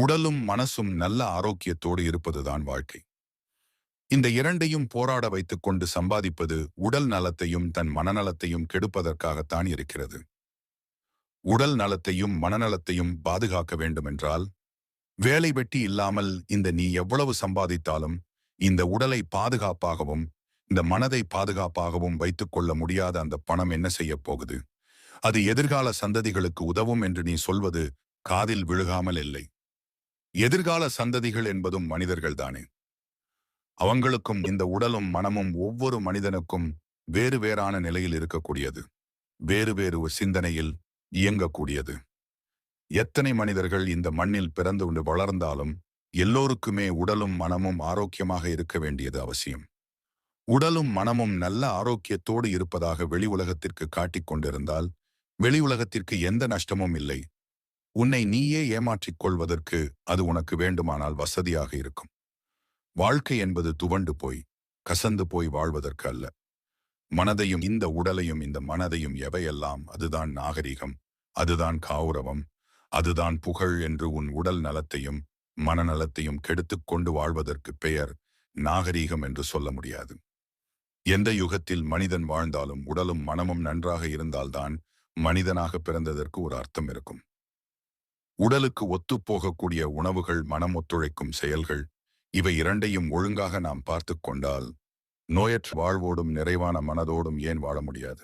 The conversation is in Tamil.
உடலும் மனசும் நல்ல ஆரோக்கியத்தோடு இருப்பதுதான் வாழ்க்கை. இந்த இரண்டையும் போராட வைத்துக் கொண்டு சம்பாதிப்பது உடல் நலத்தையும் தன் மனநலத்தையும் கெடுப்பதற்காகத்தான் இருக்கிறது. உடல் நலத்தையும் மனநலத்தையும் பாதுகாக்க வேண்டுமென்றால், வேலை வெட்டி இல்லாமல் நீ எவ்வளவு சம்பாதித்தாலும் இந்த உடலை பாதுகாப்பாகவும் இந்த மனதை பாதுகாப்பாகவும் வைத்துக் கொள்ள முடியாத அந்த பணம் என்ன செய்யப் போகுது? அது எதிர்கால சந்ததிகளுக்கு உதவும் என்று நீ சொல்வது காதில் விழுகாமல் இல்லை. எதிர்கால சந்ததிகள் என்பதும் மனிதர்கள்தானே. அவங்களுக்கும் இந்த உடலும் மனமும் ஒவ்வொரு மனிதனுக்கும் வேறு வேறான நிலையில் இருக்கக்கூடியது. வேறு வேறு சிந்தனையில் இயங்கக்கூடியது. எத்தனை மனிதர்கள் இந்த மண்ணில் பிறந்து கொண்டு வளர்ந்தாலும் எல்லோருக்குமே உடலும் மனமும் ஆரோக்கியமாக இருக்க வேண்டியது அவசியம். உடலும் மனமும் நல்ல ஆரோக்கியத்தோடு இருப்பதாக வெளி உலகத்திற்கு காட்டிக் கொண்டிருந்தால் வெளி உலகத்திற்கு எந்த நஷ்டமும் இல்லை. உன்னை நீயே ஏமாற்றிக் கொள்வதற்கு அது உனக்கு வேண்டுமானால் வசதியாக இருக்கும். வாழ்க்கை என்பது துவண்டு போய் கசந்து போய் வாழ்வதற்கு அல்ல. மனதையும் இந்த உடலையும் இந்த மனதையும் எவையெல்லாம் அதுதான் நாகரிகம், அதுதான் கௌரவம், அதுதான் புகழ் என்று உன் உடல் நலத்தையும் மனநலத்தையும் கெடுத்துக் கொண்டு வாழ்வதற்கு பெயர் நாகரீகம் என்று சொல்ல முடியாது. எந்த யுகத்தில் மனிதன் வாழ்ந்தாலும் உடலும் மனமும் நன்றாக இருந்தால்தான் மனிதனாக பிறந்ததற்கு ஒரு அர்த்தம் இருக்கும். உடலுக்கு ஒத்துப்போகக்கூடிய உணவுகள், மனம் ஒத்துழைக்கும் செயல்கள், இவை இரண்டையும் ஒழுங்காக நாம் பார்த்து கொண்டால் நோயற்ற வாழ்வோடும் நிறைவான மனதோடும் ஏன் வாழ முடியாது?